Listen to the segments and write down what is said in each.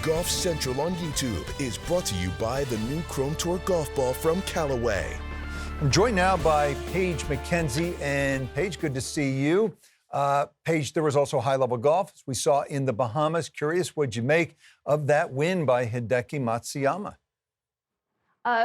Golf Central on YouTube is brought to you by the new Chrome Tour golf ball from Callaway. I'm joined now by Paige Mackenzie. And Paige, good to see you. Paige, there was also high-level golf, as we saw in the Bahamas. Curious, what'd you make of that win by Hideki Matsuyama?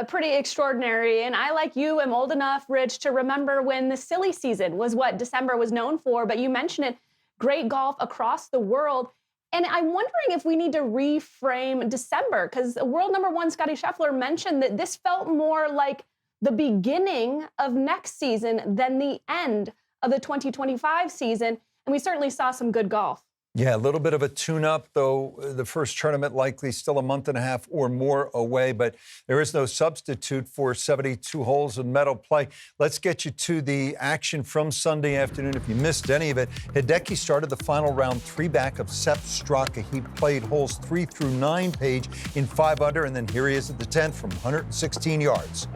Pretty extraordinary. And I, like you, am old enough, Rich, to remember when the silly season was what December was known for. But you mentioned it, great golf across the world. And I'm wondering if we need to reframe December, because world number one Scottie Scheffler mentioned that this felt more like the beginning of next season than the end of the 2025 season. And we certainly saw some good golf. Yeah, a little bit of a tune-up, though the first tournament likely still a month and a half or more away, but there is no substitute for 72 holes of medal play. Let's get you to the action from Sunday afternoon. If you missed any of it, Hideki started the final round 3 back of Sepp Straka. He played holes 3 through 9, Paige, in 5 under, and then here he is at the 10th from 116 yards.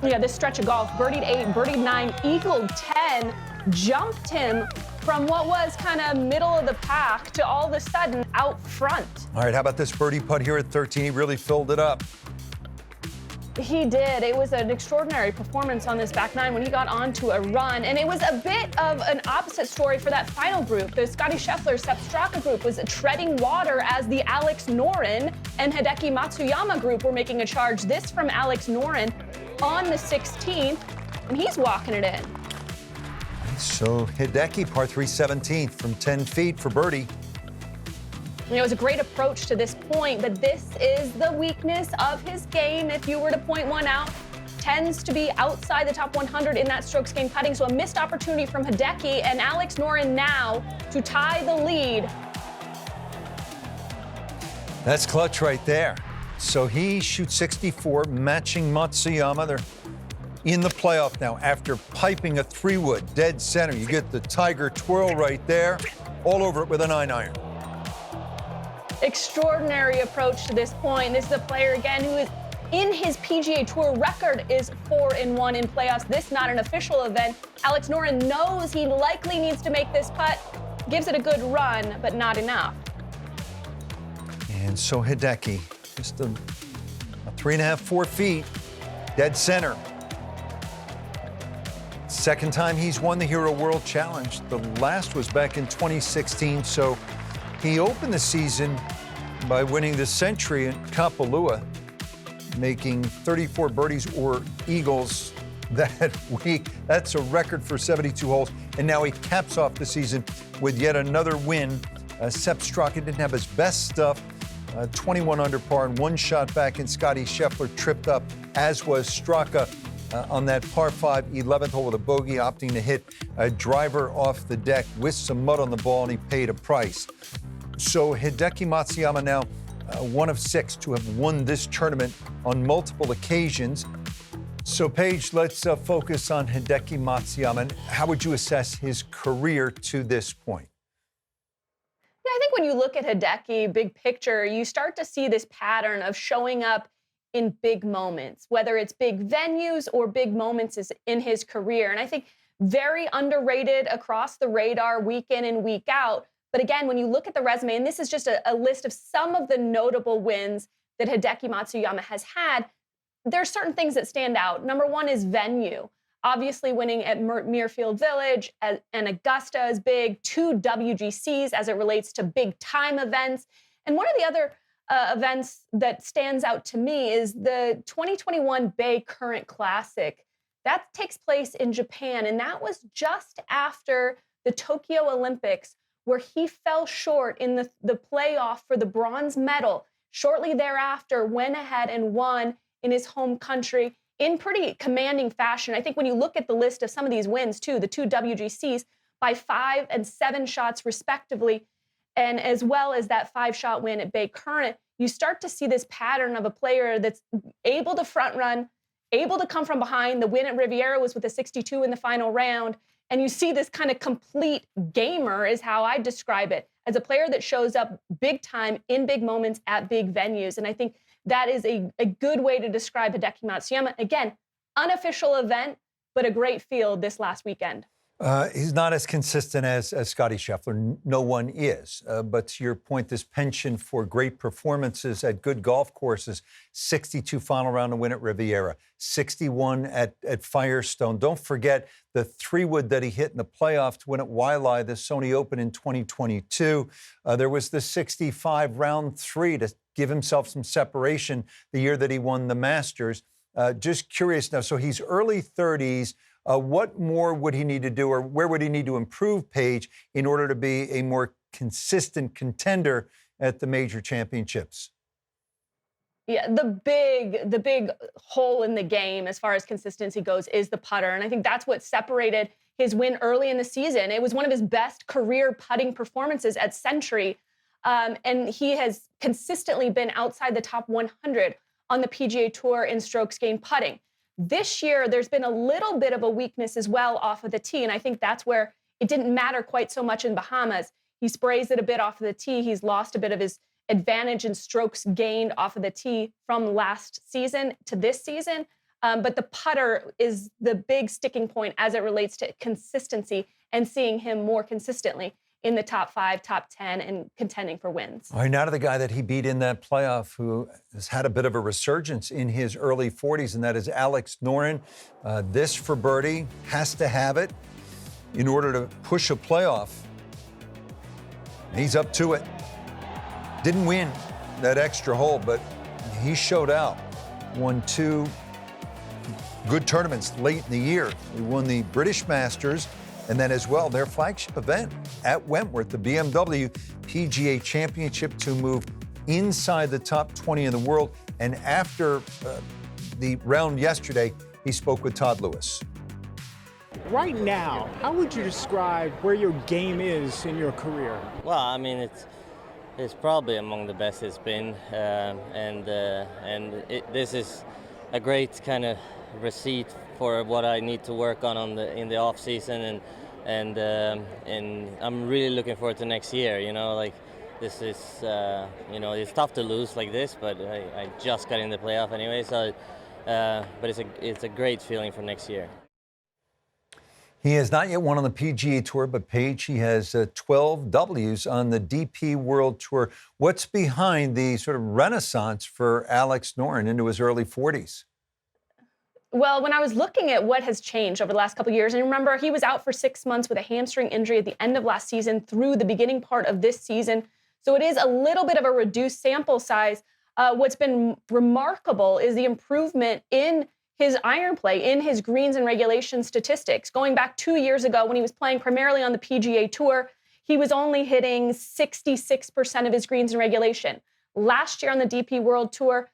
Yeah, this stretch of golf, birdied 8, birdied 9, eagled 10, jumped him from what was kind of middle of the pack to all of a sudden out front. All right, how about this birdie putt here at 13? He really filled it up. He did. It was an extraordinary performance on this back nine when he got onto a run. And it was a bit of an opposite story for that final group. The Scottie Scheffler Sepp Straka group was treading water as the Alex Noren and Hideki Matsuyama group were making a charge. This from Alex Noren on the 16th, and he's walking it in. So Hideki, par 3 17th from 10 feet for birdie. It was a great approach to this point, but this is the weakness of his game. If you were to point one out, tends to be outside the top 100 in that strokes gained putting. So a missed opportunity from Hideki, and Alex Noren now to tie the lead. That's clutch right there. So he shoots 64, matching Matsuyama. They're in the playoff now after piping a 3-wood dead center. You get the tiger twirl right there, all over it with a 9-iron. Extraordinary approach to this point. This is a player, again, who is in his PGA Tour record is 4-1 in playoffs. This not an official event. Alex Noren knows he likely needs to make this putt, gives it a good run, but not enough. And so Hideki, just a 3.5, 4 feet, dead center. Second time he's won the Hero World Challenge. The last was back in 2016. So he opened the season by winning the Century in Kapalua, making 34 birdies or eagles that week. That's a record for 72 holes. And now he caps off the season with yet another win. Sepp Straka didn't have his best stuff. 21 under par and 1 shot back, and Scottie Scheffler tripped up, as was Straka. On that par 5 11th hole with a bogey, opting to hit a driver off the deck with some mud on the ball, and he paid a price. So Hideki Matsuyama now 1 of 6 to have won this tournament on multiple occasions. So Paige, let's focus on Hideki Matsuyama. How would you assess his career to this point? Yeah, I think when you look at Hideki, big picture, you start to see this pattern of showing up in big moments, whether it's big venues or big moments in his career. And I think very underrated across the radar week in and week out. But again, when you look at the resume, and this is just a list of some of the notable wins that Hideki Matsuyama has had, there's certain things that stand out. Number one is venue. Obviously winning at Muirfield Village and Augusta is big. 2 WGCs as it relates to big time events. And one of the other events that stands out to me is the 2021 Bay Current Classic. That takes place in Japan, and that was just after the Tokyo Olympics, where he fell short in the playoff for the bronze medal. Shortly thereafter, went ahead and won in his home country in pretty commanding fashion. I think when you look at the list of some of these wins, too, the 2 WGCs by 5 and 7 shots respectively, and as well as that 5-shot win at Bay Current, you start to see this pattern of a player that's able to front run, able to come from behind. The win at Riviera was with a 62 in the final round. And you see this kind of complete gamer is how I describe it, as a player that shows up big time in big moments at big venues. And I think that is a good way to describe Hideki Matsuyama. Again, unofficial event, but a great field this last weekend. He's not as consistent as Scottie Scheffler. No one is. But to your point, this penchant for great performances at good golf courses, 62 final round to win at Riviera, 61 at Firestone. Don't forget the 3-wood that he hit in the playoff to win at Waialae, the Sony Open in 2022. There was the 65 round 3 to give himself some separation the year that he won the Masters. Just curious now, so he's early 30s. What more would he need to do, or where would he need to improve, Paige, in order to be a more consistent contender at the major championships? Yeah, the big hole in the game as far as consistency goes is the putter. And I think that's what separated his win early in the season. It was one of his best career putting performances at Century. And he has consistently been outside the top 100 on the PGA Tour in strokes gained putting. This year, there's been a little bit of a weakness as well off of the tee, and I think that's where it didn't matter quite so much in Bahamas. He sprays it a bit off of the tee. He's lost a bit of his advantage in strokes gained off of the tee from last season to this season. But the putter is the big sticking point as it relates to consistency and seeing him more consistently in the top 5, top 10, and contending for wins. All right, now to the guy that he beat in that playoff, who has had a bit of a resurgence in his early 40s, and that is Alex Noren. This for birdie, has to have it in order to push a playoff. He's up to it. Didn't win that extra hole, but he showed out. Won 2 good tournaments late in the year. He won the British Masters, and then as well, their flagship event at Wentworth, the BMW PGA Championship, to move inside the top 20 in the world. And after the round yesterday, he spoke with Todd Lewis. Right now, how would you describe where your game is in your career? Well, I mean, it's probably among the best it's been, this is a great kind of receipt for what I need to work on in the off season, and I'm really looking forward to next year. You know, like this is it's tough to lose like this, but I just got in the playoff anyway. So, but it's a great feeling for next year. He has not yet won on the PGA Tour, but Paige, he has 12 Ws on the DP World Tour. What's behind the sort of renaissance for Alex Noren into his early 40s? Well, when I was looking at what has changed over the last couple of years, and remember, he was out for 6 months with a hamstring injury at the end of last season through the beginning part of this season. So it is a little bit of a reduced sample size. What's been remarkable is the improvement in his iron play, in his greens and regulation statistics. Going back 2 years ago when he was playing primarily on the PGA Tour, he was only hitting 66% of his greens and regulation. Last year on the DP World Tour,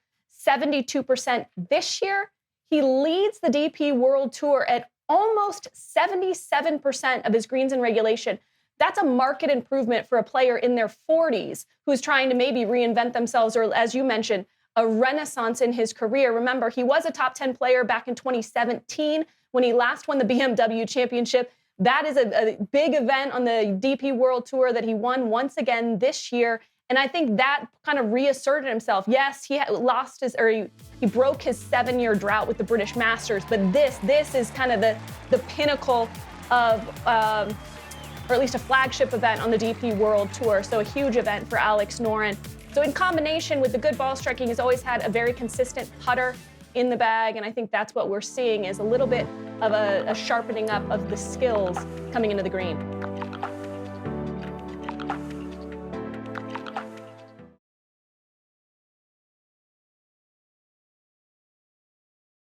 72%. This year, he leads the DP World Tour at almost 77% of his greens and regulation. That's a market improvement for a player in their 40s who's trying to maybe reinvent themselves, or as you mentioned, a renaissance in his career. Remember, he was a top 10 player back in 2017 when he last won the BMW Championship. That is a big event on the DP World Tour that he won once again this year. And I think that kind of reasserted himself. Yes, he he broke his 7-year drought with the British Masters, but this is kind of the pinnacle of, or at least a flagship event on the DP World Tour. So a huge event for Alex Noren. So in combination with the good ball striking, he's always had a very consistent putter in the bag, and I think that's what we're seeing is a little bit of a sharpening up of the skills coming into the green.